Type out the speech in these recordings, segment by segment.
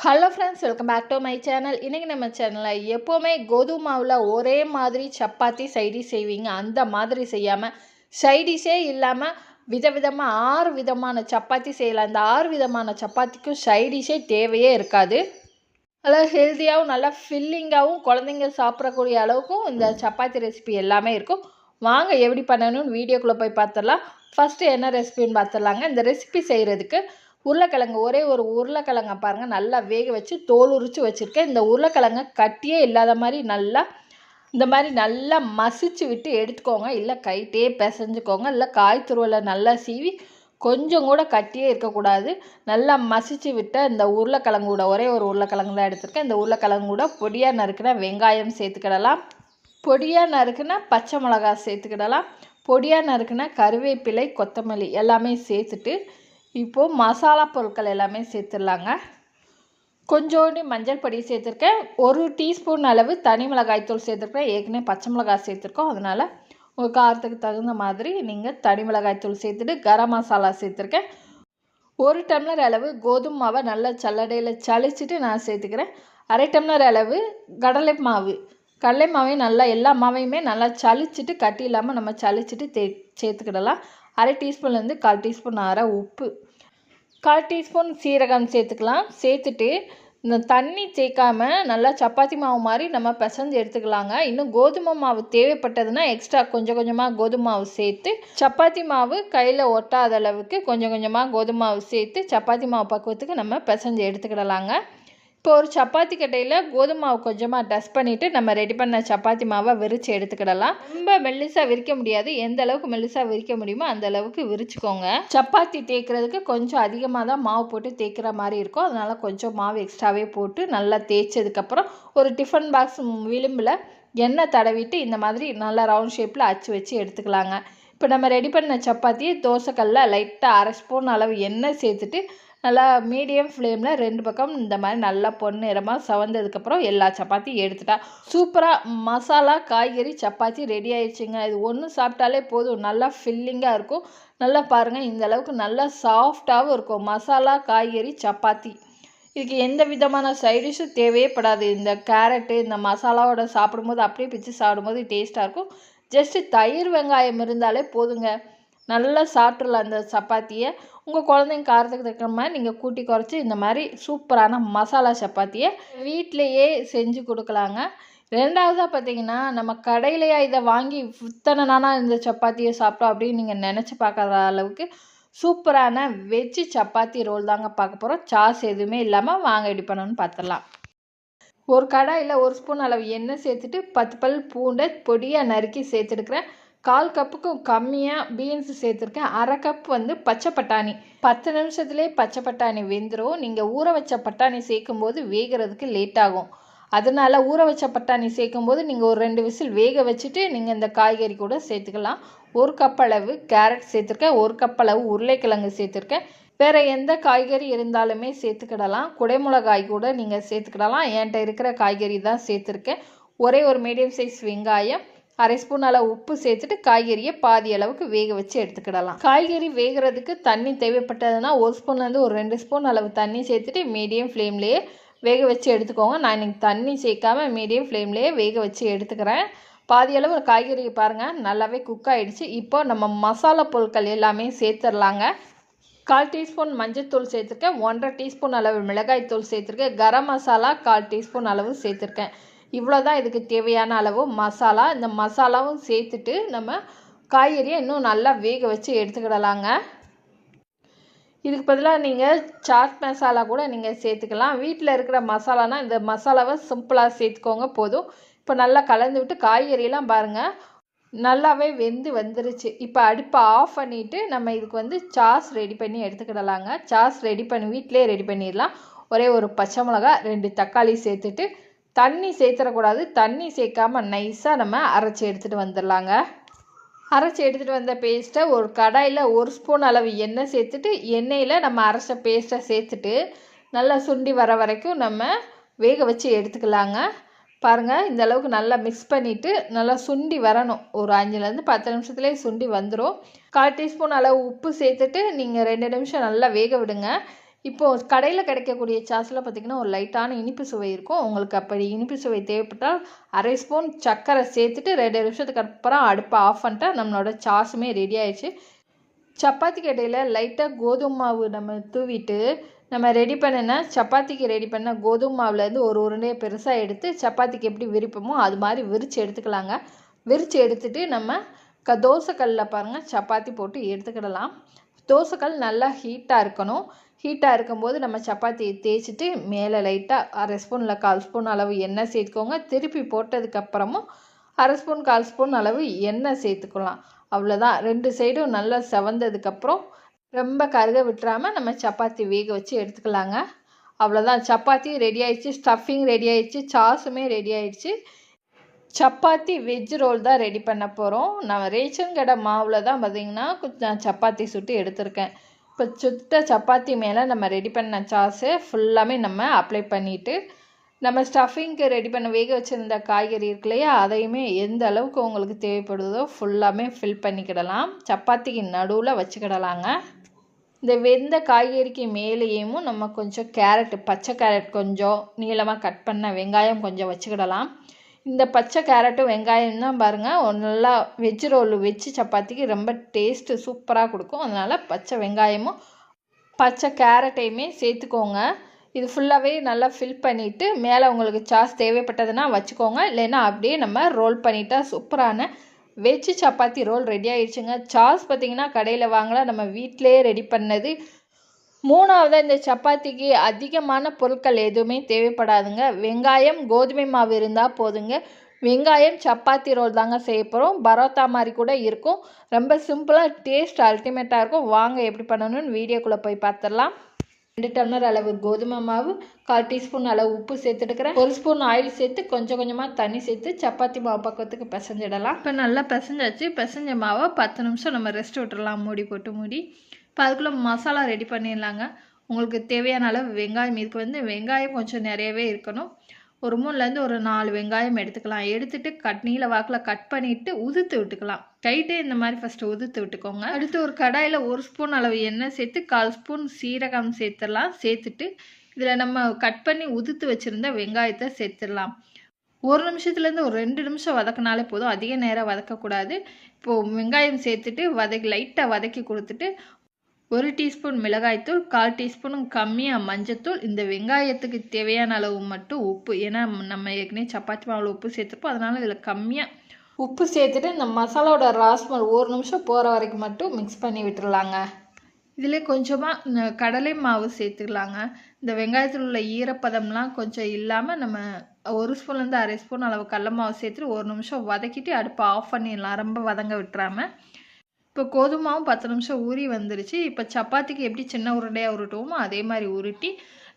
Hello friends, welcome back to my channel. இன்றைக்கி நம்ம சேனலில் எப்போவுமே கோதுமை மாவில் ஒரே மாதிரி சப்பாத்தி சைடிஷ் செய்வீங்க, அந்த மாதிரி செய்யாமல் சைடிஷே இல்லாமல் விதவிதமாக 6 விதமான சப்பாத்தி செய்யலாம். இந்த 6 விதமான சப்பாத்திக்கும் சைடிஷே தேவையே இருக்காது. நல்லா ஹெல்த்தியாகவும் நல்லா ஃபில்லிங்காகவும் குழந்தைங்க சாப்பிடக்கூடிய அளவுக்கும் இந்த சப்பாத்தி ரெசிபி எல்லாமே இருக்கும். வாங்க எப்படி பண்ணணும்னு வீடியோக்குள்ளே போய் பார்த்துடலாம். ஃபஸ்ட்டு என்ன ரெசிபின்னு பார்த்துடலாங்க. இந்த ரெசிபி செய்கிறதுக்கு உருளைக்கிழங்கு, ஒரே ஒரு உருளைக்கிழங்கை பாருங்கள் நல்லா வேக வச்சு தோல் உரித்து வச்சுருக்கேன். இந்த உருளைக்கிழங்கை கட்டியே இல்லாத மாதிரி இந்த மாதிரி நல்லா மசிச்சு விட்டு எடுத்துக்கோங்க. இல்லை கைட்டே பிசைஞ்சுக்கோங்க. இல்லை காய் துருவலை நல்லா சீவி கொஞ்சம் கூட கட்டியே இருக்கக்கூடாது. நல்லா மசிச்சு விட்ட இந்த உருளைக்கிழங்கு கூட, ஒரே ஒரு உருளைக்கிழங்கு தான் எடுத்துருக்கேன். இந்த உருளைக்கிழங்கு கூட பொடியாக நறுக்கின வெங்காயம் சேர்த்துக்கிடலாம். பொடியாக நறுக்கின பச்சை மிளகாய் சேர்த்துக்கிடலாம். பொடியாக நறுக்கின கருவேப்பிலை, கொத்தமல்லி எல்லாமே சேர்த்துட்டு இப்போது மசாலா பொருட்கள் எல்லாமே சேர்த்துடலாங்க. கொஞ்சோண்டு மஞ்சள் பொடி சேர்த்துருக்கேன். 1 டீஸ்பூன் அளவு தனி மிளகாய்த்தூள் சேர்த்துருக்கேன். ஏற்கனவே பச்சை மிளகாய் சேர்த்துருக்கோம், அதனால் உங்கள் காரத்துக்கு தகுந்த மாதிரி நீங்கள் தனி மிளகாய்த்தூள் சேர்த்துட்டு கரம் மசாலா சேர்த்துருக்கேன். 1 டம்ளர் அளவு கோதுமை மாவை நல்லா சல்லடையில் சளிச்சிட்டு நான் சேர்த்துக்கிறேன். 1/2 டம்ளர் அளவு கடலை மாவையும் நல்லா எல்லா மாவையுமே நல்லா சளிச்சிட்டு கட்டி இல்லாமல் நம்ம சளிச்சிட்டு சேர்த்துக்கிடலாம். 1/2 டீஸ்பூன்லேருந்து 1/4 டீஸ்பூன் உப்பு, 1/4 டீஸ்பூன் சீரகம் சேர்த்துக்கலாம். சேர்த்துட்டு இந்த தண்ணி சேர்க்காம நல்லா சப்பாத்தி மாவு மாதிரி நம்ம பிசைஞ்சு எடுத்துக்கலாங்க. இன்னும் கோதுமை மாவு தேவைப்பட்டதுன்னா எக்ஸ்ட்ரா கொஞ்சம் கொஞ்சமாக கோதுமை மாவு சேர்த்து, சப்பாத்தி மாவு கையில் ஒட்டாத அளவுக்கு கொஞ்சம் கொஞ்சமாக கோதுமை மாவு சேர்த்து சப்பாத்தி மாவு பக்குவத்துக்கு நம்ம பிசைஞ்சு எடுத்துக்கிடலாங்க. இப்போ ஒரு சப்பாத்தி கட்டையில் கோதுமை மாவு கொஞ்சமாக டஸ்ட் பண்ணிவிட்டு நம்ம ரெடி பண்ண சப்பாத்தி மாவை விரித்து எடுத்துக்கிடலாம். ரொம்ப மெல்லிசாக விரிக்க முடியாது, எந்த அளவுக்கு மெல்லிசாக விரிக்க முடியுமோ அந்த அளவுக்கு விரிச்சுக்கோங்க. சப்பாத்தி தேய்க்கிறதுக்கு கொஞ்சம் அதிகமாக தான் மாவு போட்டு தேய்க்கிற மாதிரி இருக்கும், அதனால் கொஞ்சம் மாவு எக்ஸ்ட்ராவே போட்டு நல்லா தேய்ச்சதுக்கப்புறம் ஒரு டிஃபன் பாக்ஸ் விளிம்பில் எண்ணெய் தடவிட்டு இந்த மாதிரி நல்லா ரவுண்ட் ஷேப்பில் அச்சு வச்சு எடுத்துக்கலாங்க. இப்போ நம்ம ரெடி பண்ண சப்பாத்தியை தோசைக்கல்லில் லைட்டாக 1/2 ஸ்பூன் அளவு எண்ணெய் சேர்த்துட்டு நல்லா மீடியம் ஃப்ளேமில் 2 பக்கம் இந்த மாதிரி நல்லா பொன்னிறமாக சவந்ததுக்கப்புறம் எல்லா சப்பாத்தியும் எடுத்துட்டா சூப்பராக மசாலா காய்கறி சப்பாத்தி ரெடி ஆயிடுச்சுங்க. இது ஒன்று சாப்பிட்டாலே போதும், நல்லா ஃபில்லிங்காக இருக்கும். நல்லா பாருங்கள், இந்த அளவுக்கு நல்லா சாஃப்டாகவும் இருக்கும் மசாலா காய்கறி சப்பாத்தி. இதுக்கு எந்த விதமான சைடிஷும் தேவையே படாது. இந்த கேரட்டு இந்த மசாலாவோட சாப்பிடும்போது அப்படியே பிச்சு சாப்பிடும்போது டேஸ்ட்டாக இருக்கும். ஜஸ்ட்டு தயிர் வெங்காயம் இருந்தாலே போதுங்க, நல்லா சாப்பிட்றலாம் அந்த சப்பாத்தியை. உங்கள் குழந்தைங்க காரத்துக்கு தக்க மாதிரி நீங்கள் கூட்டி குறைச்சி இந்த மாதிரி சூப்பரான மசாலா சப்பாத்தியை வீட்டிலையே செஞ்சு கொடுக்கலாங்க. ரெண்டாவதாக பார்த்தீங்கன்னா, நம்ம கடையிலையா இதை வாங்கி இத்தனை நாளாக இந்த சப்பாத்தியை சாப்பிட்டோம் அப்படின்னு நீங்கள் நினச்சி பார்க்குற அளவுக்கு சூப்பரான வெஜ்ஜு சப்பாத்தி ரோல் தாங்க பார்க்க போகிறோம். சாஸ் எதுவுமே இல்லாமல் வாங்க எப்படி பண்ணணும்னு பார்த்துடலாம். ஒரு கடாயில் 1 ஸ்பூன் அளவு எண்ணெய் சேர்த்துட்டு 10 பல் பூண்டை பொடியாக நறுக்கி சேர்த்துடுக்கிறேன். 1/4 கப்புக்கும் கம்மியாக பீன்ஸ் சேர்த்துருக்கேன். 1/2 கப் பச்சை பட்டாணி. 10 நிமிஷத்துலேயே பச்சை பட்டாணி வெந்துடும். நீங்கள் ஊற வச்ச பட்டாணி சேர்க்கும்போது வேகிறதுக்கு லேட் ஆகும், அதனால் ஊற வச்ச பட்டாணி சேர்க்கும்போது நீங்கள் ஒரு 2 விசில் வேக வச்சுட்டு நீங்கள் இந்த காய்கறி கூட சேர்த்துக்கலாம். 1 கப் அளவு கேரட் சேர்த்துருக்கேன். 1 கப் அளவு உருளைக்கிழங்கு சேர்த்துருக்கேன். வேறு எந்த காய்கறி இருந்தாலுமே சேர்த்துக்கிடலாம். குடைமிளகாய் கூட நீங்கள் சேர்த்துக்கிடலாம். என்கிட்ட இருக்கிற காய்கறி தான் சேர்த்துருக்கேன். ஒரே ஒரு மீடியம் சைஸ் வெங்காயம், 1/2 ஸ்பூன் அளவு உப்பு சேர்த்துட்டு காய்கறியை பாதி அளவுக்கு வேக வச்சு எடுத்துக்கிடலாம். காய்கறி வேகிறதுக்கு தண்ணி தேவைப்பட்டதுன்னா 1 ஸ்பூன்லேருந்து ஒரு 2 ஸ்பூன் அளவு தண்ணி சேர்த்துட்டு மீடியம் ஃப்ளேம்லேயே வேக வச்சு எடுத்துக்கோங்க. நான் இன்றைக்கி தண்ணி சேர்க்காம மீடியம் ஃப்ளேம்லேயே வேக வச்சு எடுத்துக்கிறேன். பாதி அளவு காய்கறி பாருங்கள் நல்லாவே குக் ஆகிடுச்சு. இப்போ நம்ம மசாலா பொருட்கள் எல்லாமே சேர்த்துடலாங்க. 1/4 டீஸ்பூன் மஞ்சள்தூள் சேர்த்துருக்கேன். 1/2 டீஸ்பூன் அளவு மிளகாய்த்தூள் சேர்த்துருக்கேன். கரம் மசாலா 1/4 டீஸ்பூன் அளவு சேர்த்துருக்கேன். இவ்வளோ தான் இதுக்கு தேவையான அளவு மசாலா. இந்த மசாலாவும் சேர்த்துட்டு நம்ம காய்கறியை இன்னும் நல்லா வேக வச்சு எடுத்துக்கிடலாங்க. இதுக்கு பதிலாக நீங்கள் சாட் மசாலா கூட நீங்கள் சேர்த்துக்கலாம். வீட்டில் இருக்கிற மசாலானா இந்த மசாலாவை சிம்பிளாக சேர்த்துக்கோங்க போதும். இப்போ நல்லா கலந்து விட்டு காய்கறியெல்லாம் பாருங்கள் நல்லாவே வெந்து வந்துருச்சு. இப்போ அடுப்பை ஆஃப் பண்ணிவிட்டு நம்ம இதுக்கு சாஸ் ரெடி பண்ணி எடுத்துக்கிடலாங்க. சாஸ் ரெடி பண்ணி வீட்டிலே ரெடி பண்ணிடலாம். ஒரே ஒரு பச்சை மிளகாய், 2 தக்காளி சேர்த்துட்டு தண்ணி சேர்த்துடக்கூடாது. தண்ணி சேர்க்காமல் நைஸாக நம்ம அரைச்சி எடுத்துகிட்டு வந்துடலாங்க. அரைச்சி எடுத்துகிட்டு வந்த பேஸ்ட்டை ஒரு கடாயில் 1 ஸ்பூன் அளவு எண்ணெய் சேர்த்துட்டு எண்ணெயில் நம்ம அரைச்ச பேஸ்ட்டை சேர்த்துட்டு நல்லா சுண்டி வர வரைக்கும் நம்ம வேக வச்சு எடுத்துக்கலாங்க. பாருங்கள் இந்த அளவுக்கு நல்லா மிக்ஸ் பண்ணிவிட்டு நல்லா சுண்டி வரணும். ஒரு 5லேருந்து 10 நிமிஷத்துலேயே சுண்டி வந்துடும். 1/4 டீஸ்பூன் அளவு உப்பு சேர்த்துட்டு நீங்கள் 2 நிமிஷம் நல்லா வேக விடுங்க. இப்போது கடையில் கிடைக்கக்கூடிய சாஸில் பார்த்திங்கன்னா ஒரு லைட்டான இனிப்பு சுவை இருக்கும். உங்களுக்கு அப்படி இனிப்பு சுவை தேவைப்பட்டால் 1/2 ஸ்பூன் சர்க்கரை சேர்த்துட்டு 2 நிமிஷத்துக்கு அப்புறம் அடுப்பை ஆஃப் பண்ணிட்டா நம்மளோட சாஸுமே ரெடி ஆயிடுச்சு. சப்பாத்திக்கு இடையில் லைட்டாக கோதுமை மாவு நம்ம தூவிட்டு நம்ம ரெடி பண்ணின சப்பாத்திக்கு ரெடி பண்ண கோதுமை மாவுலேருந்து ஒரு உருண்டையை பெருசாக எடுத்து சப்பாத்திக்கு எப்படி விரிப்போமோ அது மாதிரி விரித்து எடுத்துக்கலாங்க. விரித்து எடுத்துகிட்டு நம்ம தோசைக்கல்லில் பாருங்கள் சப்பாத்தி போட்டு எடுத்துக்கிடலாம். தோசைக்கல் நல்லா ஹீட்டாக இருக்கணும். ஹீட்டாக இருக்கும்போது நம்ம சப்பாத்தியை தேய்ச்சிட்டு மேலே லைட்டாக 1/2 ஸ்பூன் இல்லை 1/4 ஸ்பூன் அளவு எண்ணெய் சேர்த்துக்கோங்க. திருப்பி போட்டதுக்கப்புறமும் 1/2 ஸ்பூன் 1/4 ஸ்பூன் அளவு எண்ணெய் சேர்த்துக்கலாம். அவ்வளோதான். 2 சைடும் நல்லா செவந்ததுக்கப்புறம் ரொம்ப கருக விட்டுறாமல் நம்ம சப்பாத்தி வேக வச்சு எடுத்துக்கலாங்க. அவ்வளோதான். சப்பாத்தி ரெடி ஆயிடுச்சு, ஸ்டஃபிங் ரெடி ஆயிடுச்சு, சாஸுமே ரெடி ஆயிடுச்சு. சப்பாத்தி வெஜ் ரோல் தான் ரெடி பண்ண போகிறோம். நான் ரேஷன் கடை மாவில் தான் பார்த்திங்கன்னா கொஞ்சம் சப்பாத்தி சுட்டு எடுத்திருக்கேன். இப்போ சுட்ட சப்பாத்தி மேலே நம்ம ரெடி பண்ண சாஸை ஃபுல்லாமே நம்ம அப்ளை பண்ணிவிட்டு நம்ம ஸ்டஃபிங்க்கு ரெடி பண்ண வேக வச்சுருந்த காய்கறி இருக்கு இல்லையா, அதையுமே எந்த அளவுக்கு உங்களுக்கு தேவைப்படுதோ ஃபுல்லாமே ஃபில் பண்ணிக்கிடலாம். சப்பாத்திக்கு நடுவில் வச்சுக்கிடலாங்க. இந்த வெந்த காய்கறிக்கு மேலேயும் நம்ம கொஞ்சம் கேரட், பச்சை கேரட் கொஞ்சம் நீளமாக கட் பண்ண வெங்காயம் கொஞ்சம் வச்சுக்கிடலாம். இந்த பச்சை கேரட்டும் வெங்காயம் தான் பாருங்கள் நல்லா வெஜ் ரோல் வச்சு சப்பாத்திக்கு ரொம்ப டேஸ்ட்டு சூப்பராக கொடுக்கும். அதனால் பச்சை வெங்காயமும் பச்சை கேரட்டையுமே சேர்த்துக்கோங்க. இது ஃபுல்லாகவே நல்லா ஃபில் பண்ணிவிட்டு மேலே உங்களுக்கு சாஸ் தேவைப்பட்டதுன்னா வச்சுக்கோங்க. இல்லைன்னா அப்படியே நம்ம ரோல் பண்ணிட்டா சூப்பரான வெஜ் சப்பாத்தி ரோல் ரெடி ஆயிடுச்சுங்க. சாஸ் பார்த்திங்கன்னா கடையில் வாங்கலாம், நம்ம வீட்டிலே ரெடி பண்ணது. மூணாவது, இந்த சப்பாத்திக்கு அதிகமான பொருட்கள் எதுவுமே தேவைப்படாதுங்க. வெங்காயம், கோதுமை மாவு இருந்தால் போதுங்க. வெங்காயம் சப்பாத்தி ரோல் தாங்க செய்ய போகிறோம். பரோட்டா மாதிரி கூட இருக்கும். ரொம்ப சிம்பிளாக டேஸ்ட் அல்டிமேட்டாக இருக்கும். வாங்க எப்படி பண்ணணும்னு வீடியோக்குள்ளே போய் பார்த்துடலாம். 2 டம்ளர் அளவு கோதுமை மாவு, 1/4 டீஸ்பூன் அளவு உப்பு சேர்த்துட்டுக்கிறேன். 1 ஸ்பூன் ஆயில் சேர்த்து கொஞ்சம் கொஞ்சமாக தண்ணி சேர்த்து சப்பாத்தி மாவு பக்கத்துக்கு பிசைஞ்சிடலாம். இப்போ நல்லா பிசைஞ்சாச்சு. பிசைஞ்ச மாவை 10 நிமிஷம் நம்ம ரெஸ்ட் விட்டுடலாம் மூடி போட்டு. மூடி இப்போ அதுக்குள்ளே மசாலா ரெடி பண்ணிடலாங்க. உங்களுக்கு தேவையான அளவு வெங்காயம், இதுக்கு வெங்காயம் கொஞ்சம் நிறையவே இருக்கணும். ஒரு 3லேருந்து ஒரு 4 வெங்காயம் எடுத்துக்கலாம். எடுத்துகிட்டு நீல வாக்கில் கட் பண்ணிவிட்டு உதுத்து விட்டுக்கலாம். கைட்டே இந்த மாதிரி ஃபஸ்ட்டு உதுத்து விட்டுக்கோங்க. அடுத்து ஒரு கடாயில் 1 ஸ்பூன் அளவு எண்ணெய் சேர்த்து 1/4 ஸ்பூன் சீரகம் சேர்த்துடலாம். சேர்த்துட்டு இதில் நம்ம கட் பண்ணி உதுத்து வச்சுருந்த வெங்காயத்தை சேர்த்துடலாம். 1 நிமிஷத்துலேருந்து ஒரு 2 நிமிஷம் வதக்கினாலே போதும். அதிக நேரம் வதக்கக்கூடாது. இப்போது வெங்காயம் சேர்த்துட்டு லைட்டாக வதக்கி கொடுத்துட்டு 1 டீஸ்பூன் மிளகாய்த்தூள், 1/4 டீஸ்பூனும் கம்மியாக மஞ்சத்தூள், இந்த வெங்காயத்துக்கு தேவையான அளவு மட்டும் உப்பு. ஏன்னா நம்ம ஏற்கனவே சப்பாத்தி மாவில் உப்பு சேர்த்துப்போம், அதனால் இதில் கம்மியாக உப்பு சேர்த்துட்டு இந்த மசாலாவோட ராஸ்மல் 1 நிமிஷம் போகிற வரைக்கும் மட்டும் மிக்ஸ் பண்ணி விட்டுடலாங்க. இதிலே கொஞ்சமாக கடலை மாவு சேர்த்துக்கலாங்க. இந்த வெங்காயத்தில் உள்ள ஈரப்பதம்லாம் கொஞ்சம் இல்லாமல் நம்ம 1 ஸ்பூன்லேருந்து 1/2 ஸ்பூன் அளவு கடலை மாவு சேர்த்துட்டு 1 நிமிஷம் வதக்கிட்டு அடுப்பை ஆஃப் பண்ணிடலாம், ரொம்ப வதங்க விட்டுறாமல். இப்போ கோதுமாவும் 10 நிமிஷம் ஊறி வந்துருச்சு. இப்போ சப்பாத்திக்கு எப்படி சின்ன உருண்டையாக உருட்டுவோமோ அதே மாதிரி உருட்டி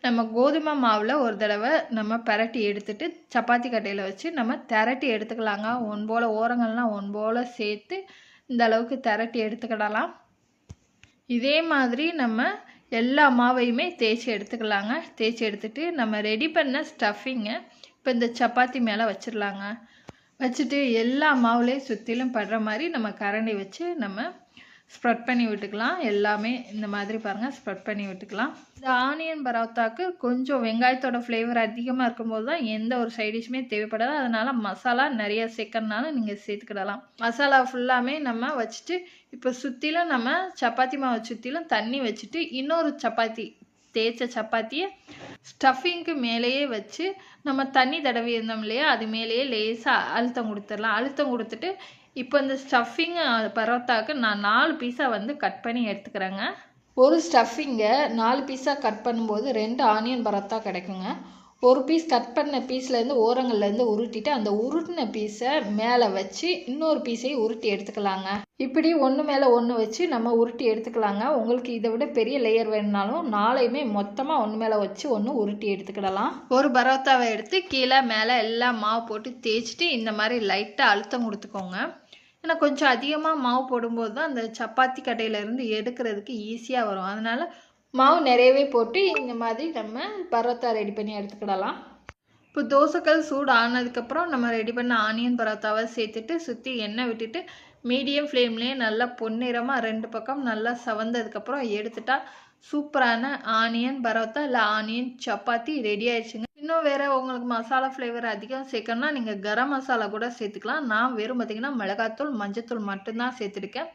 நம்ம கோதுமை மாவில் ஒரு தடவை நம்ம பரட்டி எடுத்துட்டு சப்பாத்தி கட்டையில் வச்சு நம்ம திரட்டி எடுத்துக்கலாங்க. போல் ஓரங்கள்லாம் போல் சேர்த்து இந்த அளவுக்கு திரட்டி எடுத்துக்கிடலாம். இதே மாதிரி நம்ம எல்லா மாவையுமே தேய்ச்சி எடுத்துக்கலாங்க. தேய்ச்சி எடுத்துகிட்டு நம்ம ரெடி பண்ண ஸ்டஃபிங்கை இப்போ இந்த சப்பாத்தி மேலே வச்சிடலாங்க. வச்சுட்டு எல்லா மாவுலேயும் சுற்றிலும் படுற மாதிரி நம்ம கரண்டி வச்சு நம்ம ஸ்ப்ரெட் பண்ணி விட்டுக்கலாம். எல்லாமே இந்த மாதிரி பாருங்கள் ஸ்ப்ரெட் பண்ணி விட்டுக்கலாம். இந்த ஆனியன் பரோட்டாவுக்கு கொஞ்சம் வெங்காயத்தோட ஃப்ளேவர் அதிகமாக இருக்கும்போது தான் எந்த ஒரு சைடிஷுமே தேவைப்படாது. அதனால் மசாலா நிறைய சேர்க்கறனால நீங்கள் சேர்த்துக்கிடலாம். மசாலா ஃபுல்லாமே நம்ம வச்சுட்டு இப்போ சுற்றிலும் நம்ம சப்பாத்தி மாவை சுற்றிலும் தண்ணி வச்சுட்டு இன்னொரு சப்பாத்தி தேய்ச்ச சப்பாத்தியை ஸ்டஃபிங்க்கு மேலேயே வச்சு நம்ம தண்ணி தடவி இருந்தோம் இல்லையா, அது மேலேயே லேசாக அழுத்தம் கொடுத்துடலாம். அழுத்தம் கொடுத்துட்டு இப்போ இந்த ஸ்டஃபிங் பரோட்டாவுக்கு நான் 4 பீஸாக கட் பண்ணி எடுத்துக்கிறேங்க. ஒரு ஸ்டஃபிங்கை 4 பீஸாக கட் பண்ணும்போது 2 ஆனியன் பரோட்டா கிடைக்குங்க. ஒரு பீஸ் கட் பண்ண பீஸ்லேருந்து ஓரங்கள்லேருந்து உருட்டிட்டு அந்த உருட்டின பீஸை மேலே வச்சு இன்னொரு பீஸையும் உருட்டி எடுத்துக்கலாங்க. இப்படி ஒன்று மேலே ஒன்று வச்சு நம்ம உருட்டி எடுத்துக்கலாங்க. உங்களுக்கு இதை விட பெரிய லேயர் வேணுனாலும் 4யுமே மொத்தமாக ஒன்று மேலே வச்சு ஒன்று உருட்டி எடுத்துக்கிடலாம். ஒரு பரோட்டாவை எடுத்து கீழே மேலே எல்லாம் மாவு போட்டு தேய்ச்சிட்டு இந்த மாதிரி லைட்டாக அழுத்தம் கொடுத்துக்கோங்க. ஏன்னா கொஞ்சம் அதிகமாக மாவு போடும்போது தான் அந்த சப்பாத்தி கட்டையிலேருந்து எடுக்கிறதுக்கு ஈஸியாக வரும். அதனால் மாவு நிறையவே போட்டு இந்த மாதிரி நம்ம பரோட்டா ரெடி பண்ணி எடுத்துக்கிடலாம். இப்போ தோசைக்கல் சூடு ஆனதுக்கப்புறம் நம்ம ரெடி பண்ண ஆனியன் பரோட்டாவை சேர்த்துட்டு சுற்றி எண்ணெய் விட்டுட்டு மீடியம் ஃப்ளேம்லேயே நல்லா பொன்னிறமாக 2 பக்கம் நல்லா சவந்ததுக்கப்புறம் எடுத்துட்டா சூப்பரான ஆனியன் பரோட்டா இல்லை ஆனியன் சப்பாத்தி ரெடி ஆயிடுச்சுங்க. இன்னும் வேறு உங்களுக்கு மசாலா ஃப்ளேவர் அதிகம் சேர்க்கணும்னா நீங்கள் கரம் மசாலா கூட சேர்த்துக்கலாம். நான் வெறும் பார்த்திங்கன்னா மிளகாத்தூள் மஞ்சத்தூள் மட்டும்தான் சேர்த்துருக்கேன்.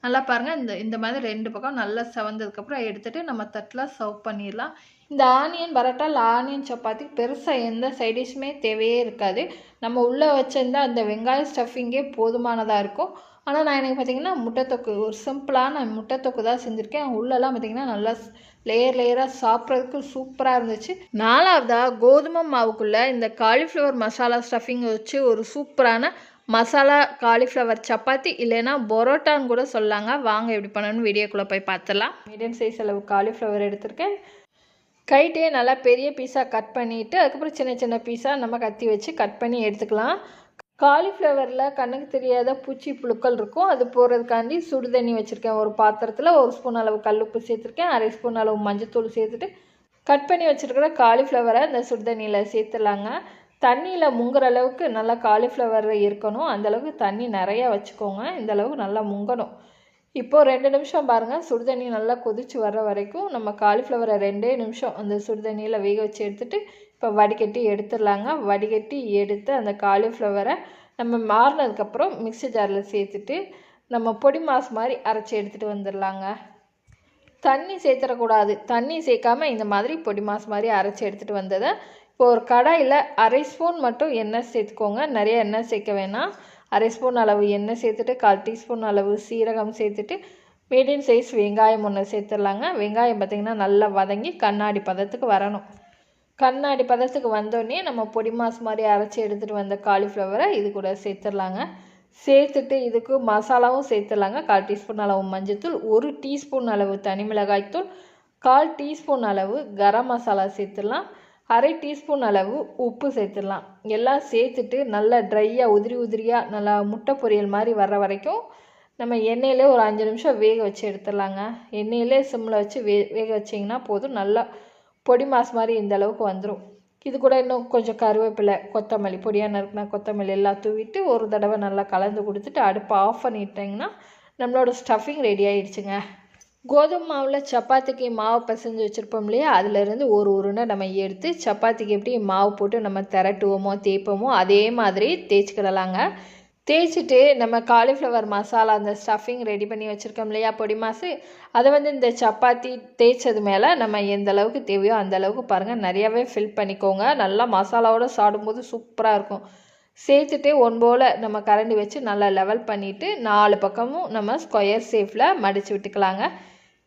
நல்லா பாருங்கள், இந்த மாதிரி 2 பக்கம் நல்லா செவந்ததுக்கப்புறம் எடுத்துகிட்டு நம்ம தட்டில் சர்வ் பண்ணிடலாம். இந்த ஆனியன் பரோட்டா இல்லை ஆனியன் சப்பாத்தி பெருசாக எந்த சைடிஷுமே தேவையே இருக்காது. நம்ம உள்ளே வச்சிருந்தா அந்த வெங்காய ஸ்டஃபிங்கே போதுமானதாக இருக்கும். ஆனால் நான் எனக்கு பார்த்திங்கன்னா முட்டைத்தொக்கு, ஒரு சிம்பிளான முட்டைத்தொக்கு தான் செஞ்சுருக்கேன். உள்ளெல்லாம் பார்த்திங்கன்னா நல்லா லேயராக சாப்பிட்றதுக்கு சூப்பராக இருந்துச்சு. 4வதாக கோதுமை மாவுக்குள்ளே இந்த காலிஃப்ளவர் மசாலா ஸ்டஃபிங் வச்சு ஒரு சூப்பரான மசாலா காலிஃப்ளவர் சப்பாத்தி இல்லைன்னா பரோட்டான்னு கூட சொல்லாங்க. வாங்க எப்படி பண்ணணும்னு வீடியோக்குள்ளே போய் பார்த்துடலாம். மீடியம் சைஸ் அளவு காலிஃப்ளவர் எடுத்திருக்கேன். கைட்டே நல்லா பெரிய பீஸாக கட் பண்ணிவிட்டு அதுக்கப்புறம் சின்ன சின்ன பீஸாக நம்ம கத்தி வச்சு கட் பண்ணி எடுத்துக்கலாம். காலிஃப்ளவரில் கண்ணுக்கு தெரியாத பூச்சி புழுக்கள் இருக்கும். அது போகிறதுக்காண்டி சுடு தண்ணி வச்சுருக்கேன். ஒரு பாத்திரத்தில் 1 ஸ்பூன் அளவு கல்லுப்பு சேர்த்துருக்கேன். 1/2 ஸ்பூன் அளவு மஞ்சத்தூள் சேர்த்துட்டு கட் பண்ணி வச்சுருக்கிற காலிஃப்ளவரை இந்த சுடு தண்ணியில் சேர்த்துலாங்க. தண்ணியில் முங்குற அளவுக்கு நல்லா காலிஃப்ளவர் இருக்கணும். அந்தளவுக்கு தண்ணி நிறையா வச்சுக்கோங்க. இந்தளவுக்கு நல்லா முங்கணும். இப்போது 2 நிமிஷம் பாருங்கள், சுடு தண்ணி நல்லா கொதித்து வர்ற வரைக்கும் நம்ம காலிஃப்ளவரை 2 நிமிஷம் அந்த சுடு தண்ணியில் வேக வச்சு எடுத்துகிட்டு இப்போ வடிகட்டி எடுத்துடலாங்க. வடிகட்டி எடுத்து அந்த காலிஃப்ளவரை நம்ம மாறினதுக்கப்புறம் மிக்ஸி ஜாரில் சேர்த்துட்டு நம்ம பொடி மாஸ் மாதிரி அரைச்சி எடுத்துகிட்டு வந்துடலாங்க. தண்ணி சேர்த்துடக்கூடாது. தண்ணி சேர்க்காமல் இந்த மாதிரி பொடி மாஸ் மாதிரி அரைச்சி எடுத்துகிட்டு வந்ததை இப்போ ஒரு கடாயில் 1/2 ஸ்பூன் மட்டும் எண்ணெய் சேர்த்துக்கோங்க. நிறைய எண்ணெய் சேர்க்க வேணாம். 1/2 ஸ்பூன் அளவு எண்ணெய் சேர்த்துட்டு 1/4 டீஸ்பூன் அளவு சீரகம் சேர்த்துட்டு மீடியம் சைஸ் வெங்காயம் 1 சேர்த்துடலாங்க. வெங்காயம் பார்த்திங்கன்னா நல்லா வதங்கி கண்ணாடி பதத்துக்கு வரணும். கண்ணாடி பதத்துக்கு வந்தோடனே நம்ம பொடி மாஸ் மாதிரி அரைச்சி எடுத்துகிட்டு வந்த காலிஃப்ளவரை இது கூட சேர்த்துடலாங்க. சேர்த்துட்டு இதுக்கு மசாலாவும் சேர்த்துடலாங்க. 1/4 டீஸ்பூன் அளவு மஞ்சத்தூள், 1 டீஸ்பூன் அளவு தனி மிளகாய்த்தூள், 1/4 டீஸ்பூன் அளவு கரம் மசாலா சேர்த்துடலாம். 1/2 டீஸ்பூன் அளவு உப்பு சேர்த்துடலாம். எல்லாம் சேர்த்துட்டு நல்லா ட்ரையாக உதிரியாக நல்லா முட்டை பொரியல் மாதிரி வர்ற வரைக்கும் நம்ம எண்ணெயிலே ஒரு 5 நிமிஷம் வேக வச்சு எடுத்துடலாங்க. எண்ணெயிலே சிம்மில் வச்சு வேக வச்சிங்கன்னா போதும். நல்லா பொடி மாஸ் மாதிரி இந்த அளவுக்கு வந்துடும். இது கூட இன்னும் கொஞ்சம் கருவேப்பிலை, கொத்தமல்லி, பொடியாக நறுக்கினா கொத்தமல்லி எல்லாம் தூவிட்டு ஒரு தடவை நல்லா கலந்து கொடுத்துட்டு அடுப்பை ஆஃப் பண்ணிட்டிங்கன்னா நம்மளோட ஸ்டஃபிங் ரெடி ஆகிடுச்சுங்க. கோதுமை மாவில் சப்பாத்திக்கு மாவு பிசைஞ்சு வச்சுருப்போம் இல்லையா, அதிலேருந்து ஒரு உருண்டை நம்ம எடுத்து சப்பாத்திக்கு எப்படி மாவு போட்டு நம்ம திரட்டுவோமோ தேய்ப்போமோ அதே மாதிரி தேய்ச்சிக்கிடலாங்க. தேய்ச்சிட்டு நம்ம காலிஃப்ளவர் மசாலா அந்த ஸ்டஃபிங் ரெடி பண்ணி வச்சுருக்கோம் இல்லையா பொடி மாசு, அதை இந்த சப்பாத்தி தேய்ச்சது மேலே நம்ம எந்த அளவுக்கு தேவையோ அந்த அளவுக்கு பாருங்கள் நிறையாவே ஃபில் பண்ணிக்கோங்க. நல்லா மசாலாவோடு சாப்பிடும்போது சூப்பராக இருக்கும். சேர்த்துட்டு போல் நம்ம கரண்டி வச்சு நல்லா லெவல் பண்ணிவிட்டு 4 பக்கமும் நம்ம ஸ்கொயர் ஷேப்பில் மடித்து விட்டுக்கலாங்க.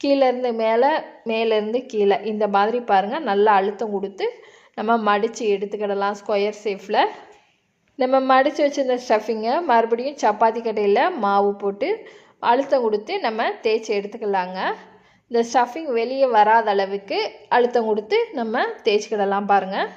கீழேருந்து மேலே, மேலேருந்து கீழே இந்த மாதிரி பாருங்கள் நல்லா அழுத்தம் கொடுத்து நம்ம மடித்து எடுத்துக்கிடலாம். ஸ்கொயர் ஷேப்பில் நம்ம மடித்து வச்சுருந்த ஸ்டஃபிங்கை மறுபடியும் சப்பாத்தி கட்டையில் மாவு போட்டு அழுத்தம் கொடுத்து நம்ம தேய்ச்சி எடுத்துக்கலாங்க. இந்த ஸ்டஃபிங் வெளியே வராத அளவுக்கு அழுத்தம் கொடுத்து நம்ம தேய்ச்சிக்கிடலாம். பாருங்கள்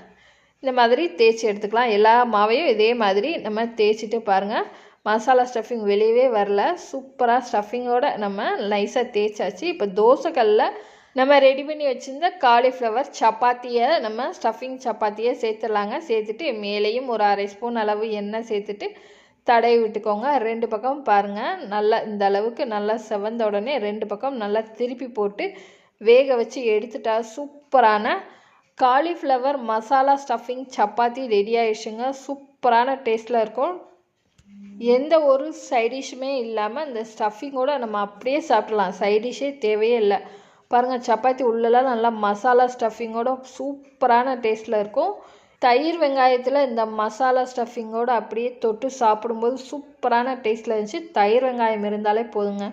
இந்த மாதிரி தேய்ச்சி எடுத்துக்கலாம். எல்லா மாவையும் இதே மாதிரி நம்ம தேய்ச்சிட்டு பாருங்கள் மசாலா ஸ்டஃபிங் வெளியவே வரல. சூப்பராக ஸ்டஃபிங்கோடு நம்ம நைஸாக தேய்ச்சாச்சு. இப்போ தோசைக்கல்லில் நம்ம ரெடி பண்ணி வச்சுருந்த காலிஃப்ளவர் சப்பாத்தியை நம்ம ஸ்டஃபிங் சப்பாத்தியை சேர்த்துடலாங்க. சேர்த்துட்டு மேலேயும் ஒரு 1/2 ஸ்பூன் அளவு எண்ணெய் சேர்த்துட்டு தடவி விட்டுக்கோங்க. 2 பக்கம் பாருங்கள் நல்லா இந்த அளவுக்கு நல்லா செவந்த உடனே 2 பக்கம் நல்லா திருப்பி போட்டு வேக வச்சு எடுத்துட்டா சூப்பரான cauliflower masala stuffing chapati ready ஆகிடுச்சுங்க. சூப்பரான டேஸ்ட்டில் இருக்கும். எந்த ஒரு சைடிஷ்ஷுமே இல்லாமல் இந்த ஸ்டஃபிங்கோடு நம்ம அப்படியே சாப்பிட்லாம். சைடிஷ்ஷே தேவையே இல்லை. பாருங்கள் சப்பாத்தி உள்ளெல்லாம் நல்லா மசாலா ஸ்டஃபிங்கோட சூப்பரான டேஸ்ட்டில் இருக்கும். தயிர் வெங்காயத்தில் இந்த மசாலா ஸ்டஃபிங்கோடு அப்படியே தொட்டு சாப்பிடும்போது சூப்பரான டேஸ்ட்டில் இருந்துச்சு. தயிர் வெங்காயம் இருந்தாலே போதுங்க.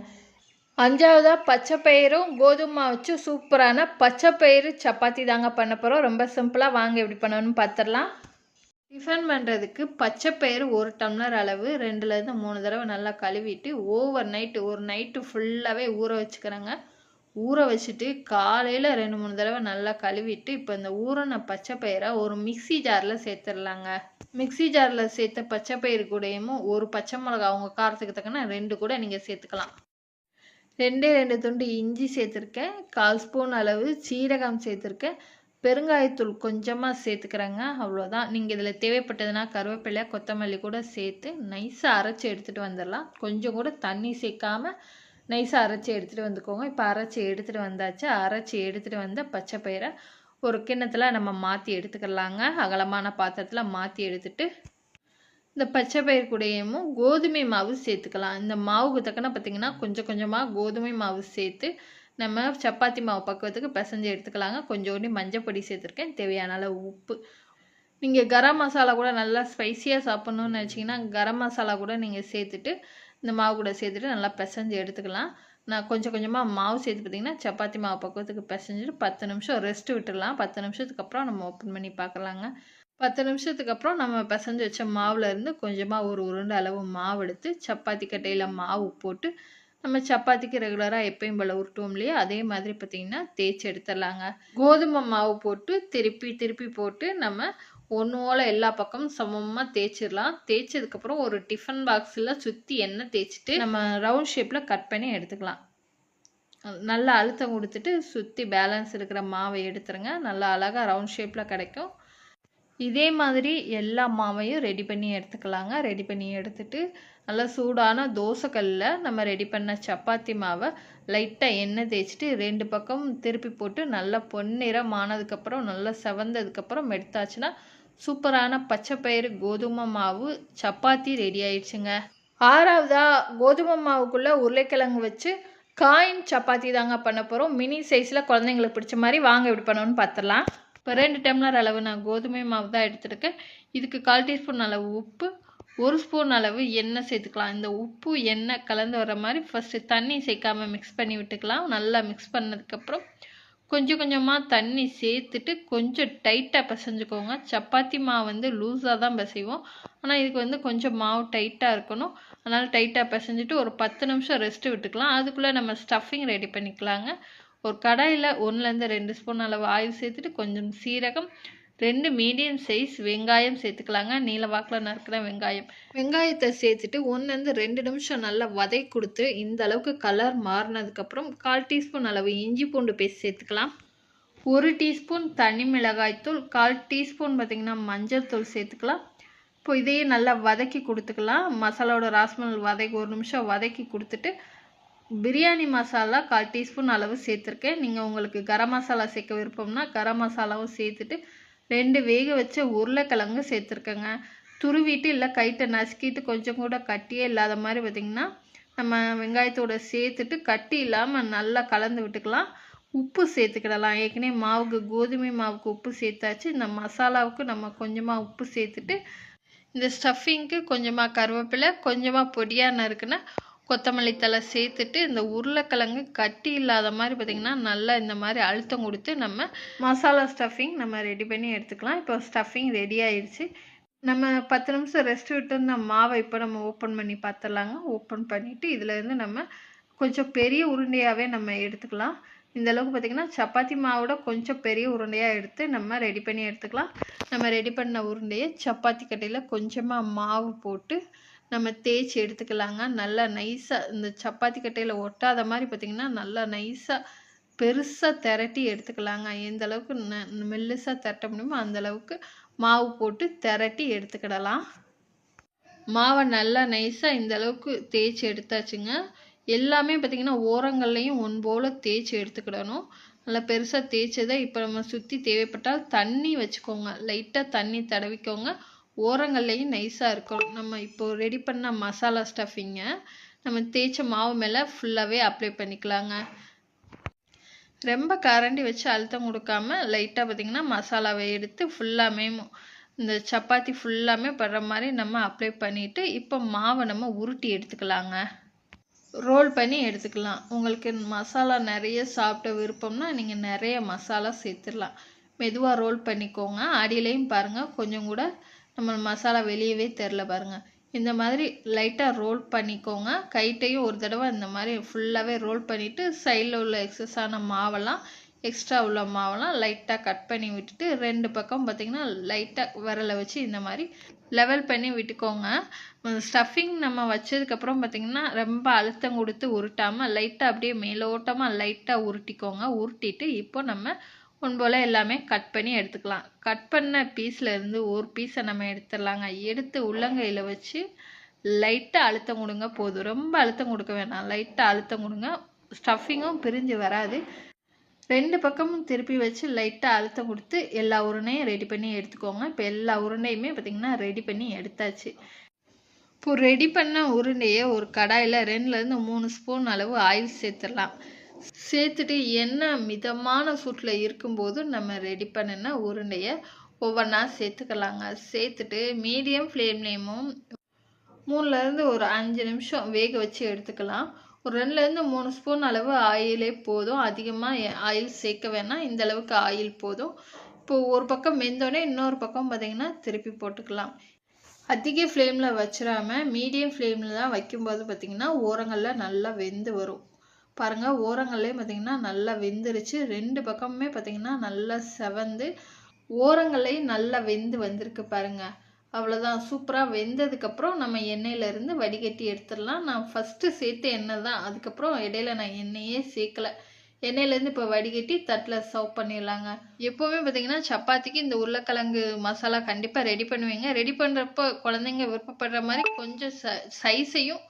5வதாக பச்சைப்பயிரும் கோதுமை வச்சு சூப்பரான பச்சைப்பயிறு சப்பாத்தி தாங்க பண்ண போகிறோம். ரொம்ப சிம்பிளாக வாங்க எப்படி பண்ணணும்னு பார்த்துடலாம். டிஃபன் பண்ணுறதுக்கு பச்சைப்பயிறு 1 டம்ளர் அளவு 2லேருந்து 3 தடவை நல்லா கழுவிட்டு ஒரு நைட்டு ஃபுல்லாகவே ஊற வச்சுக்கிறேங்க. ஊற வச்சுட்டு காலையில் 2-3 தடவை நல்லா கழுவிட்டு இப்போ இந்த ஊறின பச்சைப்பயிரை ஒரு மிக்ஸி ஜாரில் சேர்த்துடலாங்க. மிக்ஸி ஜாரில் சேர்த்த பச்சைப்பயிறு கூடயும் ஒரு பச்சை மிளகா உங்கள் காரத்துக்கு தக்கன 2 கூட நீங்கள் சேர்த்துக்கலாம். 2 துண்டு இஞ்சி சேர்த்துருக்கேன். 1/4 ஸ்பூன் அளவு சீரகம் சேர்த்துருக்கேன். பெருங்காயத்தூள் கொஞ்சமாக சேர்த்துக்கிறேங்க. அவ்வளோதான். நீங்கள் இதில் தேவைப்பட்டதுன்னா கருவேப்பிலை, கொத்தமல்லி கூட சேர்த்து நைஸாக அரைச்சி எடுத்துகிட்டு வந்துடலாம். கொஞ்சம் கூட தண்ணி சேர்க்காமல் நைஸாக அரைச்சி எடுத்துகிட்டு வந்துக்கோங்க. இப்போ அரைச்சி எடுத்துகிட்டு வந்தாச்சு. அரைச்சி எடுத்துகிட்டு வந்த பச்சை பயிரை ஒரு கிண்ணத்தில் நம்ம மாற்றி எடுத்துக்கலாங்க. அகலமான பாத்திரத்தில் மாற்றி எடுத்துட்டு இந்த பச்சை பயிர் கூடயும் கோதுமை மாவு சேர்த்துக்கலாம். இந்த மாவுக்கு தக்கன பார்த்திங்கன்னா கொஞ்சம் கொஞ்சமாக கோதுமை மாவு சேர்த்து நம்ம சப்பாத்தி மாவு பக்குவத்துக்கு பிசைஞ்சு எடுத்துக்கலாங்க. கொஞ்சோண்டு மஞ்சள் பொடி சேர்த்துருக்கேன். தேவையான அளவு உப்பு. நீங்கள் கரம் மசாலா கூட நல்லா ஸ்பைஸியாக சாப்பிட்ணுன்னு நினச்சிங்கன்னா கரம் மசாலா கூட நீங்கள் சேர்த்துட்டு இந்த மாவு கூட சேர்த்துட்டு நல்லா பிசைஞ்சு எடுத்துக்கலாம். நான் கொஞ்சம் கொஞ்சமாக மாவு சேர்த்து பார்த்திங்கன்னா சப்பாத்தி மாவு பக்குவத்துக்கு பிசைஞ்சிட்டு 10 நிமிஷம் ரெஸ்ட்டு விட்டுடலாம். 10 நிமிஷத்துக்கு அப்புறம் நம்ம ஓப்பன் பண்ணி பார்க்கலாங்க. 10 நிமிஷத்துக்கு அப்புறம் நம்ம பிசைஞ்சு வச்ச மாவுலேருந்து கொஞ்சமாக ஒரு உருண்டை அளவு மாவு எடுத்து சப்பாத்தி கட்டையில் மாவு போட்டு நம்ம சப்பாத்திக்கு ரெகுலராக எப்பயும் போல் உருட்டுவோம் இல்லையா, அதே மாதிரி பார்த்திங்கன்னா தேய்ச்சி எடுத்துடலாங்க. கோதுமை மாவு போட்டு திருப்பி போட்டு நம்ம ஒன்று போல் எல்லா பக்கமும் சமமாக தேய்ச்சிடலாம். தேய்ச்சதுக்கப்புறம் ஒரு டிஃபன் பாக்ஸில் சுற்றி எண்ணெய் தேய்ச்சிட்டு நம்ம ரவுண்ட் ஷேப்பில் கட் பண்ணி எடுத்துக்கலாம். நல்லா அழுத்தம் கொடுத்துட்டு சுற்றி பேலன்ஸ் இருக்கிற மாவை எடுத்துருங்க. நல்லா அழகாக ரவுண்ட் ஷேப்பில் கிடைக்கும். இதே மாதிரி எல்லா மாவையும் ரெடி பண்ணி எடுத்துக்கலாங்க. ரெடி பண்ணி எடுத்துட்டு நல்லா சூடான தோசைக்கல்லில் நம்ம ரெடி பண்ண சப்பாத்தி மாவை லைட்டாக எண்ணெய் தேய்ச்சிட்டு 2 பக்கமும் திருப்பி போட்டு நல்லா பொன்னிறம் ஆனதுக்கப்புறம் நல்லா செவந்ததுக்கப்புறம் எடுத்தாச்சுன்னா சூப்பரான பச்சை பயிறு கோதுமை மாவு சப்பாத்தி ரெடி ஆயிடுச்சுங்க. 6வதாக கோதுமை மாவுக்குள்ளே உருளைக்கிழங்கு வச்சு காயின் சப்பாத்தி தாங்க பண்ண போகிறோம். மினி சைஸில் குழந்தைங்களுக்கு பிடிச்ச மாதிரி வாங்க எப்படி பண்ணணும்னு பார்த்துடலாம். இப்போ 2 டம்ளர் அளவு நான் கோதுமை மாவு தான் எடுத்துருக்கேன். இதுக்கு 1/4 டீஸ்பூன் அளவு உப்பு, 1 ஸ்பூன் அளவு எண்ணெய் சேர்த்துக்கலாம். இந்த உப்பு எண்ணெய் கலந்து வர மாதிரி ஃபஸ்ட்டு தண்ணி சேர்க்காமல் மிக்ஸ் பண்ணி விட்டுக்கலாம். நல்லா மிக்ஸ் பண்ணதுக்கப்புறம் கொஞ்சம் கொஞ்சமாக தண்ணி சேர்த்துட்டு கொஞ்சம் டைட்டாக பிசைஞ்சுக்கோங்க. சப்பாத்தி மாவு வந்து லூஸாக தான் பிசைவோம். ஆனால் இதுக்கு கொஞ்சம் மாவு டைட்டாக இருக்கணும். அதனால் டைட்டாக பிசைஞ்சிட்டு ஒரு 10 நிமிஷம் ரெஸ்ட்டு விட்டுக்கலாம். அதுக்குள்ளே நம்ம ஸ்டஃபிங் ரெடி பண்ணிக்கலாங்க. ஒரு கடாயில் 1லேருந்து 2 ஸ்பூன் அளவு ஆயில் சேர்த்துட்டு கொஞ்சம் சீரகம், 2 மீடியம் சைஸ் வெங்காயம் சேர்த்துக்கலாங்க. நீல வாக்கில் நறுக்கிற வெங்காயத்தை சேர்த்துட்டு 1லேருந்து 2 நிமிஷம் நல்லா வதக்கி கொடுத்து இந்த அளவுக்கு கலர் மாறினதுக்கப்புறம் 1/4 டீஸ்பூன் அளவு இஞ்சி பூண்டு பேஸ்ட் சேர்த்துக்கலாம். 1 டீஸ்பூன் தனி மிளகாய்த்தூள், 1/4 டீஸ்பூன் பார்த்திங்கன்னா மஞ்சள் தூள் சேர்த்துக்கலாம். இப்போ இதையே நல்லா வதக்கி கொடுத்துக்கலாம். மசாலாவோட ராஸ்மல் வதக்கி 1 நிமிஷம் வதக்கி கொடுத்துட்டு பிரியாணி மசாலா 1/4 டீஸ்பூன் அளவு சேர்த்துருக்கேன். நீங்கள் உங்களுக்கு கரம் மசாலா சேர்க்க விருப்பம்னா கரம் மசாலாவும் சேர்த்துட்டு 2 வேக வச்ச உருளைக்கிழங்கு சேர்த்துருக்கேங்க. துருவிட்டு இல்லை கைட்டை நசுக்கிட்டு கொஞ்சம் கூட கட்டியே இல்லாத மாதிரி பார்த்திங்கன்னா நம்ம வெங்காயத்தோடு சேர்த்துட்டு கட்டி இல்லாமல் நல்லா கலந்து விட்டுக்கலாம். உப்பு சேர்த்துக்கிடலாம். ஏற்கனவே மாவுக்கு கோதுமை மாவுக்கு உப்பு சேர்த்தாச்சு. இந்த மசாலாவுக்கு நம்ம கொஞ்சமாக உப்பு சேர்த்துட்டு இந்த ஸ்டஃபிங்க்கு கொஞ்சமாக கருவேப்பிலை, கொஞ்சமாக பொடியாக நறுக்குன்னா கொத்தமல்லி தழை சேர்த்துட்டு இந்த உருளைக்கிழங்கு கட்டி இல்லாத மாதிரி பார்த்திங்கன்னா நல்லா இந்த மாதிரி அழுத்தம் கொடுத்து நம்ம மசாலா ஸ்டஃபிங் நம்ம ரெடி பண்ணி எடுத்துக்கலாம். இப்போ ஸ்டஃபிங் ரெடி ஆயிடுச்சு. நம்ம 10 நிமிஷம் ரெஸ்ட் விட்டு இந்த மாவை இப்போ நம்ம ஓப்பன் பண்ணி பார்த்துடலாங்க. ஓப்பன் பண்ணிவிட்டு இதிலேருந்து நம்ம கொஞ்சம் பெரிய உருண்டையாகவே நம்ம எடுத்துக்கலாம். இந்த அளவுக்கு பார்த்திங்கன்னா சப்பாத்தி மாவோட கொஞ்சம் பெரிய உருண்டையாக எடுத்து நம்ம ரெடி பண்ணி எடுத்துக்கலாம். நம்ம ரெடி பண்ண உருண்டையை சப்பாத்தி கட்டையில் கொஞ்சமாக மாவு போட்டு நம்ம தேய்ச்சி எடுத்துக்கலாங்க. நல்லா நைஸாக இந்த சப்பாத்தி கட்டையில் ஒட்டாத மாதிரி பார்த்திங்கன்னா நல்லா நைஸாக பெருசாக திரட்டி எடுத்துக்கலாங்க. எந்த அளவுக்கு மெல்லிசாக திரட்ட முடியுமோ அந்தளவுக்கு மாவு போட்டு திரட்டி எடுத்துக்கிடலாம். மாவை நல்லா நைஸாக இந்த அளவுக்கு தேய்ச்சி எடுத்தாச்சுங்க. எல்லாமே பார்த்திங்கன்னா ஓரங்கள்லையும் போல் தேய்ச்சி எடுத்துக்கிடணும். நல்லா பெருசாக தேய்ச்சதை இப்போ நம்ம சுற்றி தேவைப்பட்டால் தண்ணி வச்சுக்கோங்க. லைட்டாக தண்ணி தடவிக்கோங்க. ஓரங்கள்லையும் நைஸாக இருக்கும். நம்ம இப்போது ரெடி பண்ண மசாலா ஸ்டஃபிங்கை நம்ம தேய்ச்ச மாவு மேலே ஃபுல்லாகவே அப்ளை பண்ணிக்கலாங்க. ரொம்ப கரண்டி வச்சு அழுத்தம் கொடுக்காம லைட்டாக பார்த்திங்கன்னா மசாலாவை எடுத்து ஃபுல்லாமே இந்த சப்பாத்தி ஃபுல்லாமே படுற மாதிரி நம்ம அப்ளை பண்ணிவிட்டு இப்போ மாவை நம்ம உருட்டி எடுத்துக்கலாங்க. ரோல் பண்ணி எடுத்துக்கலாம். உங்களுக்கு மசாலா நிறைய சாப்பிட்ட விருப்பம்னா நீங்கள் நிறைய மசாலா சேர்த்துடலாம். மெதுவாக ரோல் பண்ணிக்கோங்க. அடியிலையும் பாருங்கள் கொஞ்சம் கூட நம்ம மசாலா வெளியவே தெரில பாருங்கள். இந்த மாதிரி லைட்டாக ரோல் பண்ணிக்கோங்க. கைட்டையும் ஒரு தடவை இந்த மாதிரி ஃபுல்லாகவே ரோல் பண்ணிவிட்டு சைடில் உள்ள எக்ஸஸான மாவெல்லாம் எக்ஸ்ட்ரா உள்ள மாவெல்லாம் லைட்டாக கட் பண்ணி விட்டுட்டு 2 பக்கம் பார்த்திங்கன்னா லைட்டாக விரலை வச்சு இந்த மாதிரி லெவல் பண்ணி விட்டுக்கோங்க. ஸ்டஃபிங் நம்ம வச்சதுக்கப்புறம் பார்த்திங்கன்னா ரொம்ப அழுத்தம் கொடுத்து உருட்டாமல் லைட்டாக அப்படியே மேலோட்டமாக லைட்டாக உருட்டிக்கோங்க. உருட்டிட்டு இப்போ நம்ம போல் எல்லாமே கட் பண்ணி எடுத்துக்கலாம். கட் பண்ண பீஸில் இருந்து ஒரு பீஸை நம்ம எடுத்துடலாங்க. எடுத்து உள்ளங்கையில் வச்சு லைட்டாக அழுத்தம் கொடுங்க போதும். ரொம்ப அழுத்தம் கொடுக்க வேணாம், லைட்டாக அழுத்தம் கொடுங்க. ஸ்டஃபிங்கும் பிரிஞ்சு வராது. 2 பக்கமும் திருப்பி வச்சு லைட்டாக அழுத்தம் கொடுத்து எல்லா உருண்டையும் ரெடி பண்ணி எடுத்துக்கோங்க. இப்போ எல்லா உருண்டையுமே பார்த்திங்கன்னா ரெடி பண்ணி எடுத்தாச்சு. இப்போ ரெடி பண்ண உருண்டையை ஒரு கடாயில் 2லேருந்து 3 ஸ்பூன் அளவு ஆயில் சேர்த்துடலாம். சேர்த்துட்டு எண்ணெய் மிதமான சூட்டில் இருக்கும்போது நம்ம ரெடி பண்ணின உருண்டையை ஒவ்வொன்றா சேர்த்துக்கலாங்க. சேர்த்துட்டு மீடியம் ஃப்ளேம்லேயும் 3லேருந்து ஒரு 5 நிமிஷம் வேக வச்சு எடுத்துக்கலாம். ஒரு 2லேருந்து 3 ஸ்பூன் அளவு ஆயிலே போதும். அதிகமாக ஆயில் சேர்க்க வேணாம், இந்த அளவுக்கு ஆயில் போதும். இப்போது ஒரு பக்கம் வெந்தோடனே இன்னொரு பக்கம் பார்த்திங்கன்னா திருப்பி போட்டுக்கலாம். அதிக ஃப்ளேமில் வச்சிடாமல் மீடியம் ஃப்ளேமில் தான் வைக்கும்போது பார்த்திங்கன்னா ஓரங்களில் நல்லா வெந்து வரும். பாருங்கள், ஓரங்கள்லேயும் பார்த்திங்கன்னா நல்லா வெந்துருச்சு. 2 பக்கமுமே பார்த்திங்கன்னா நல்லா செவந்து ஓரங்கள்லேயும் நல்லா வெந்து வந்திருக்கு பாருங்கள். அவ்வளோதான், சூப்பராக வெந்ததுக்கப்புறம் நம்ம எண்ணெயிலேருந்து வடிகட்டி எடுத்துடலாம். நான் ஃபஸ்ட்டு சேர்த்த எண்ணெய் தான், அதுக்கப்புறம் இடையில நான் எண்ணெயே சேர்க்கலை. எண்ணெயிலேருந்து இப்போ வடிகட்டி தட்டில் சர்வ் பண்ணிடலாங்க. எப்போவுமே பார்த்திங்கன்னா சப்பாத்திக்கு இந்த உருளைக்கிழங்கு மசாலா கண்டிப்பாக ரெடி பண்ணுவீங்க. ரெடி பண்ணுறப்போ குழந்தைங்க விருப்பப்படுற மாதிரி கொஞ்சம் சைஸையும்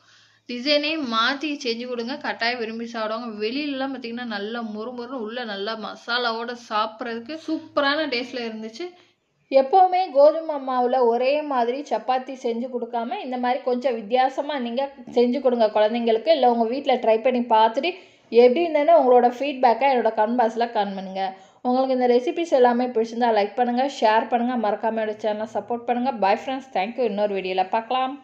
டிசைனையும் மாற்றி செஞ்சு கொடுங்க, கட்டாயம் விரும்பி சாப்பிடுவாங்க. வெளியிலலாம் பார்த்திங்கன்னா நல்லா முறுமுறுன்னு உள்ளே நல்லா மசாலாவோடு சாப்பிட்றதுக்கு சூப்பரான டேஸ்ட்டில் இருந்துச்சு. எப்போவுமே கோதுமை மாவில் ஒரே மாதிரி சப்பாத்தி செஞ்சு கொடுக்காம இந்த மாதிரி கொஞ்சம் வித்தியாசமாக நீங்கள் செஞ்சு கொடுங்க குழந்தைங்களுக்கு. இல்லை உங்கள் வீட்டில் ட்ரை பண்ணி பார்த்துட்டு எப்படி இருந்தேன்னு உங்களோட ஃபீட்பேக்கை என்னோடய கமெண்ட் பாக்ஸில் கமெண்ட் பண்ணுங்கள். உங்களுக்கு இந்த ரெசிபிஸ் எல்லாமே பிடிச்சிருந்தா லைக் பண்ணுங்கள், ஷேர் பண்ணுங்கள், மறக்காமல் என்னோட சேனலை சப்போர்ட் பண்ணுங்கள். Bye friends, thank you. இன்னொரு வீடியோவில் பார்க்கலாம்.